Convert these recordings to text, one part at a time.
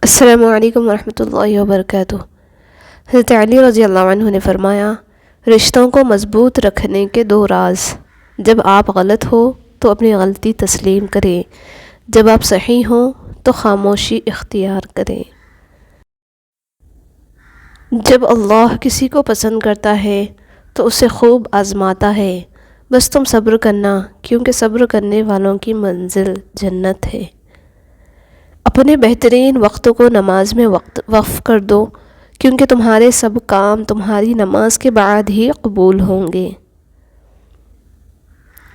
السلام علیکم ورحمۃ اللہ وبرکاتہ۔ حضرت علی رضی اللہ عنہ نے فرمایا، رشتوں کو مضبوط رکھنے کے دو راز: جب آپ غلط ہو تو اپنی غلطی تسلیم کریں، جب آپ صحیح ہوں تو خاموشی اختیار کریں۔ جب اللہ کسی کو پسند کرتا ہے تو اسے خوب آزماتا ہے، بس تم صبر کرنا، کیونکہ صبر کرنے والوں کی منزل جنت ہے۔ اپنے بہترین وقتوں کو نماز میں وقف کر دو، کیونکہ تمہارے سب کام تمہاری نماز کے بعد ہی قبول ہوں گے۔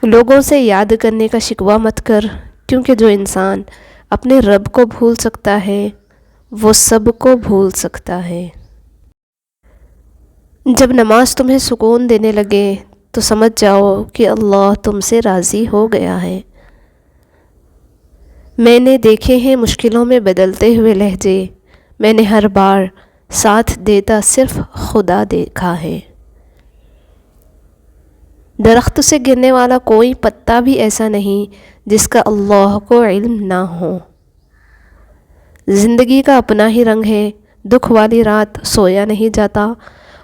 لوگوں سے یاد کرنے کا شکوہ مت کر، کیونکہ جو انسان اپنے رب کو بھول سکتا ہے وہ سب کو بھول سکتا ہے۔ جب نماز تمہیں سکون دینے لگے تو سمجھ جاؤ کہ اللہ تم سے راضی ہو گیا ہے۔ میں نے دیکھے ہیں مشکلوں میں بدلتے ہوئے لہجے، میں نے ہر بار ساتھ دیتا صرف خدا دیکھا ہے۔ درخت سے گرنے والا کوئی پتا بھی ایسا نہیں جس کا اللہ کو علم نہ ہو۔ زندگی کا اپنا ہی رنگ ہے، دکھ والی رات سویا نہیں جاتا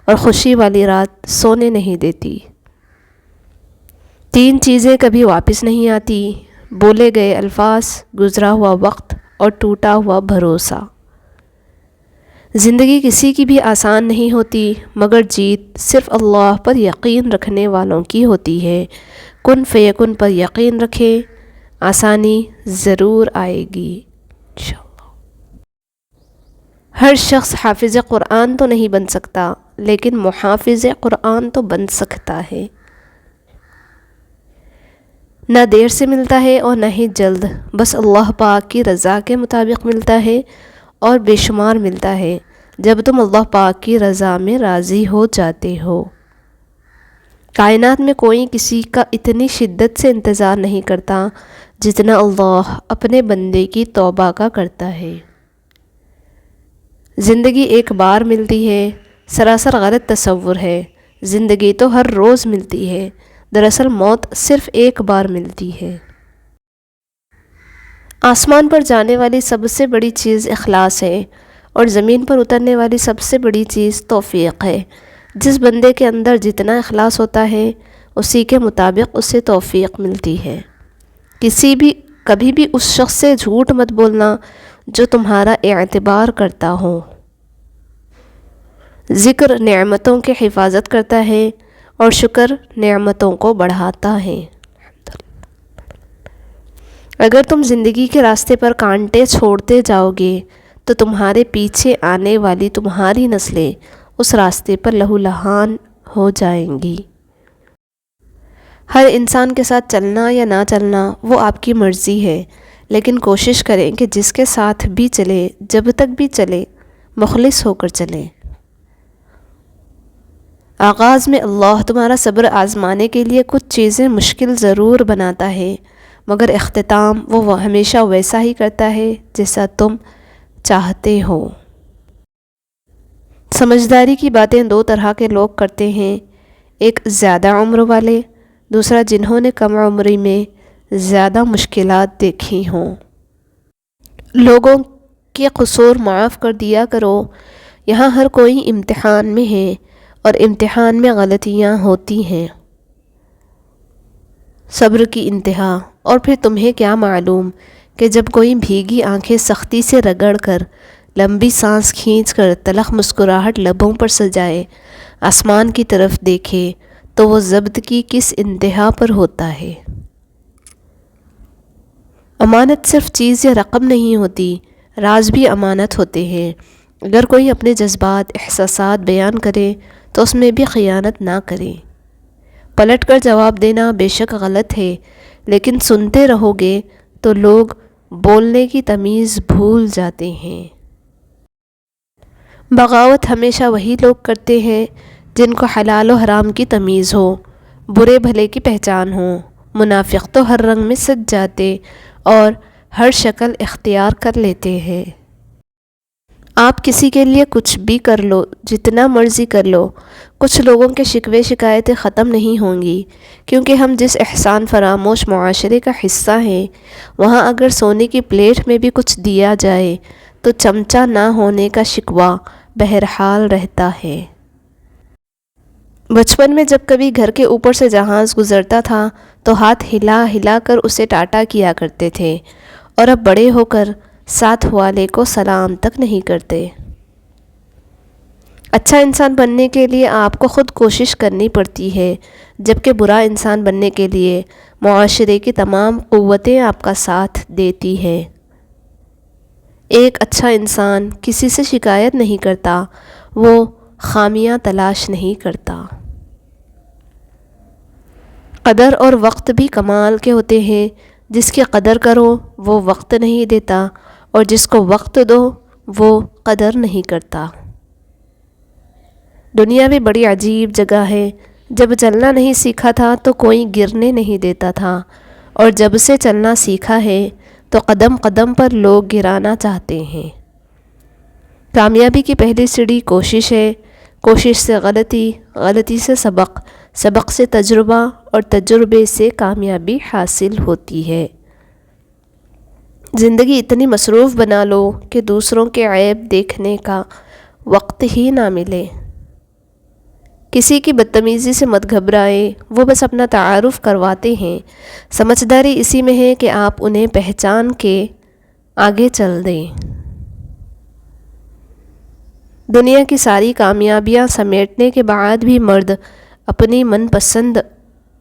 اور خوشی والی رات سونے نہیں دیتی۔ تین چیزیں کبھی واپس نہیں آتی: بولے گئے الفاظ، گزرا ہوا وقت اور ٹوٹا ہوا بھروسہ۔ زندگی کسی کی بھی آسان نہیں ہوتی، مگر جیت صرف اللہ پر یقین رکھنے والوں کی ہوتی ہے۔ کن فیکن پر یقین رکھیں، آسانی ضرور آئے گی انشاءاللہ۔ ہر شخص حافظ قرآن تو نہیں بن سکتا، لیکن محافظ قرآن تو بن سکتا ہے۔ نہ دیر سے ملتا ہے اور نہ ہی جلد، بس اللہ پاک کی رضا کے مطابق ملتا ہے، اور بے شمار ملتا ہے جب تم اللہ پاک کی رضا میں راضی ہو جاتے ہو۔ کائنات میں کوئی کسی کا اتنی شدت سے انتظار نہیں کرتا جتنا اللہ اپنے بندے کی توبہ کا کرتا ہے۔ زندگی ایک بار ملتی ہے، سراسر غلط تصور ہے۔ زندگی تو ہر روز ملتی ہے، دراصل موت صرف ایک بار ملتی ہے۔ آسمان پر جانے والی سب سے بڑی چیز اخلاص ہے، اور زمین پر اترنے والی سب سے بڑی چیز توفیق ہے۔ جس بندے کے اندر جتنا اخلاص ہوتا ہے، اسی کے مطابق اسے توفیق ملتی ہے۔ کبھی بھی اس شخص سے جھوٹ مت بولنا جو تمہارا اعتبار کرتا ہو۔ ذکر نعمتوں کی حفاظت کرتا ہے اور شکر نعمتوں کو بڑھاتا ہے۔ اگر تم زندگی کے راستے پر کانٹے چھوڑتے جاؤ گے تو تمہارے پیچھے آنے والی تمہاری نسلیں اس راستے پر لہولہان ہو جائیں گی۔ ہر انسان کے ساتھ چلنا یا نہ چلنا وہ آپ کی مرضی ہے، لیکن کوشش کریں کہ جس کے ساتھ بھی چلے، جب تک بھی چلے، مخلص ہو کر چلیں۔ آغاز میں اللہ تمہارا صبر آزمانے کے لیے کچھ چیزیں مشکل ضرور بناتا ہے، مگر اختتام وہ ہمیشہ ویسا ہی کرتا ہے جیسا تم چاہتے ہو۔ سمجھداری کی باتیں دو طرح کے لوگ کرتے ہیں: ایک زیادہ عمر والے، دوسرا جنہوں نے کم عمری میں زیادہ مشکلات دیکھی ہوں۔ لوگوں کے قصور معاف کر دیا کرو، یہاں ہر کوئی امتحان میں ہے اور امتحان میں غلطیاں ہوتی ہیں۔ صبر کی انتہا۔ اور پھر تمہیں کیا معلوم کہ جب کوئی بھیگی آنکھیں سختی سے رگڑ کر، لمبی سانس کھینچ کر، تلخ مسکراہٹ لبوں پر سجائے، آسمان کی طرف دیکھے تو وہ ضبط کی کس انتہا پر ہوتا ہے۔ امانت صرف چیز یا رقم نہیں ہوتی، راز بھی امانت ہوتے ہیں۔ اگر کوئی اپنے جذبات، احساسات بیان کرے تو اس میں بھی خیانت نہ کرے۔ پلٹ کر جواب دینا بے شک غلط ہے، لیکن سنتے رہو گے تو لوگ بولنے کی تمیز بھول جاتے ہیں۔ بغاوت ہمیشہ وہی لوگ کرتے ہیں جن کو حلال و حرام کی تمیز ہو، برے بھلے کی پہچان ہو۔ منافق تو ہر رنگ میں سج جاتے اور ہر شکل اختیار کر لیتے ہیں۔ آپ کسی کے لیے کچھ بھی کر لو، جتنا مرضی کر لو، کچھ لوگوں کے شکوے شکایتیں ختم نہیں ہوں گی، کیونکہ ہم جس احسان فراموش معاشرے کا حصہ ہیں، وہاں اگر سونے کی پلیٹ میں بھی کچھ دیا جائے تو چمچہ نہ ہونے کا شکوہ بہرحال رہتا ہے۔ بچپن میں جب کبھی گھر کے اوپر سے جہاز گزرتا تھا تو ہاتھ ہلا ہلا کر اسے ٹاٹا کیا کرتے تھے، اور اب بڑے ہو کر ساتھ والے کو سلام تک نہیں کرتے۔ اچھا انسان بننے کے لیے آپ کو خود کوشش کرنی پڑتی ہے، جبکہ برا انسان بننے کے لیے معاشرے کی تمام قوتیں آپ کا ساتھ دیتی ہیں۔ ایک اچھا انسان کسی سے شکایت نہیں کرتا، وہ خامیاں تلاش نہیں کرتا۔ قدر اور وقت بھی کمال کے ہوتے ہیں، جس کی قدر کرو وہ وقت نہیں دیتا، اور جس کو وقت دو وہ قدر نہیں کرتا۔ دنیا بھی بڑی عجیب جگہ ہے۔ جب چلنا نہیں سیکھا تھا تو کوئی گرنے نہیں دیتا تھا، اور جب سے چلنا سیکھا ہے تو قدم قدم پر لوگ گرانا چاہتے ہیں۔ کامیابی کی پہلی سیڑھی کوشش ہے، کوشش سے غلطی، غلطی سے سبق، سبق سے تجربہ، اور تجربے سے کامیابی حاصل ہوتی ہے۔ زندگی اتنی مصروف بنا لو کہ دوسروں کے عیب دیکھنے کا وقت ہی نہ ملے۔ کسی کی بدتمیزی سے مت گھبرائیں، وہ بس اپنا تعارف کرواتے ہیں۔ سمجھداری اسی میں ہے کہ آپ انہیں پہچان کے آگے چل دیں۔ دنیا کی ساری کامیابیاں سمیٹنے کے بعد بھی مرد اپنی من پسند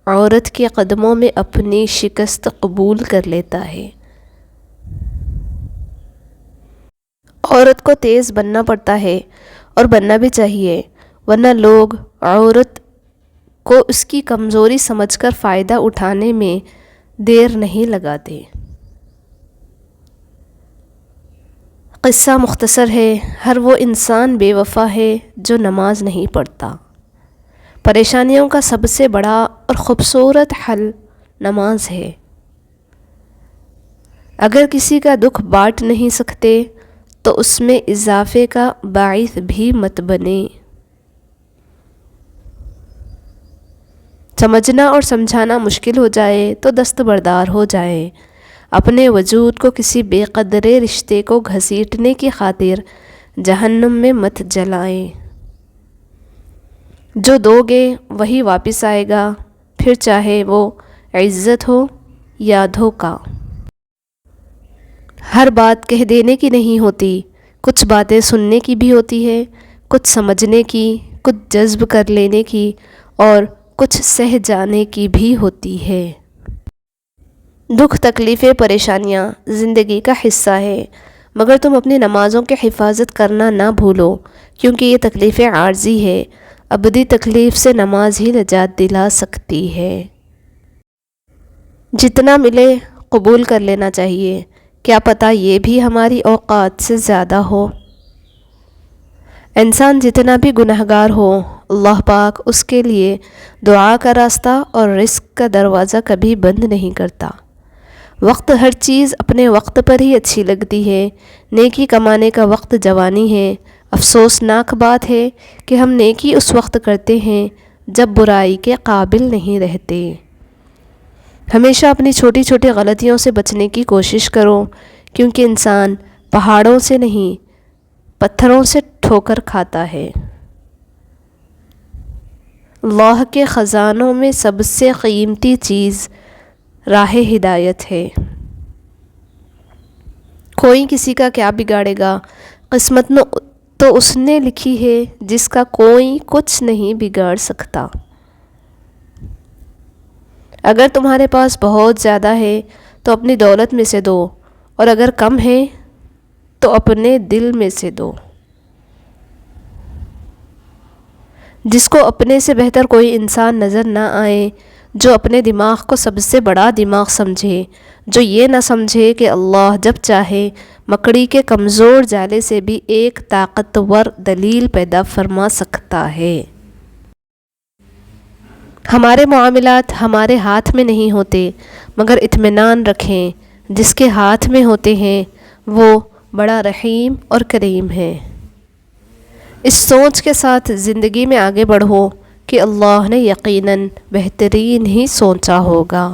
عورت کے قدموں میں اپنی شکست قبول کر لیتا ہے۔ عورت کو تیز بننا پڑتا ہے، اور بننا بھی چاہیے، ورنہ لوگ عورت کو اس کی کمزوری سمجھ کر فائدہ اٹھانے میں دیر نہیں لگاتے۔ قصہ مختصر ہے، ہر وہ انسان بے وفا ہے جو نماز نہیں پڑھتا۔ پریشانیوں کا سب سے بڑا اور خوبصورت حل نماز ہے۔ اگر کسی کا دکھ بانٹ نہیں سکتے تو اس میں اضافے کا باعث بھی مت بنے۔ سمجھنا اور سمجھانا مشکل ہو جائے تو دستبردار ہو جائے۔ اپنے وجود کو کسی بے قدرے رشتے کو گھسیٹنے کی خاطر جہنم میں مت جلائیں۔ جو دو گے وہی واپس آئے گا، پھر چاہے وہ عزت ہو یا دھوکہ۔ ہر بات کہہ دینے کی نہیں ہوتی، کچھ باتیں سننے کی بھی ہوتی ہے، کچھ سمجھنے کی، کچھ جذب کر لینے کی، اور کچھ سہ جانے کی بھی ہوتی ہے۔ دکھ، تکلیفیں، پریشانیاں زندگی کا حصہ ہے، مگر تم اپنی نمازوں کی حفاظت کرنا نہ بھولو، کیونکہ یہ تکلیفیں عارضی ہے۔ ابدی تکلیف سے نماز ہی نجات دلا سکتی ہے۔ جتنا ملے قبول کر لینا چاہیے، کیا پتہ یہ بھی ہماری اوقات سے زیادہ ہو۔ انسان جتنا بھی گنہگار ہو، اللہ پاک اس کے لیے دعا کا راستہ اور رزق کا دروازہ کبھی بند نہیں کرتا۔ وقت، ہر چیز اپنے وقت پر ہی اچھی لگتی ہے۔ نیکی کمانے کا وقت جوانی ہے۔ افسوسناک بات ہے کہ ہم نیکی اس وقت کرتے ہیں جب برائی کے قابل نہیں رہتے۔ ہمیشہ اپنی چھوٹی چھوٹی غلطیوں سے بچنے کی کوشش کرو، کیونکہ انسان پہاڑوں سے نہیں پتھروں سے ٹھوکر کھاتا ہے۔ اللہ کے خزانوں میں سب سے قیمتی چیز راہ ہدایت ہے۔ کوئی کسی کا کیا بگاڑے گا، قسمت تو اس نے لکھی ہے جس کا کوئی کچھ نہیں بگاڑ سکتا۔ اگر تمہارے پاس بہت زیادہ ہے تو اپنی دولت میں سے دو، اور اگر کم ہے تو اپنے دل میں سے دو۔ جس کو اپنے سے بہتر کوئی انسان نظر نہ آئے، جو اپنے دماغ کو سب سے بڑا دماغ سمجھے، جو یہ نہ سمجھے کہ اللہ جب چاہے مکڑی کے کمزور جالے سے بھی ایک طاقتور دلیل پیدا فرما سکتا ہے۔ ہمارے معاملات ہمارے ہاتھ میں نہیں ہوتے، مگر اطمینان رکھیں جس کے ہاتھ میں ہوتے ہیں وہ بڑا رحیم اور کریم ہے۔ اس سوچ کے ساتھ زندگی میں آگے بڑھو کہ اللہ نے یقیناً بہترین ہی سوچا ہوگا۔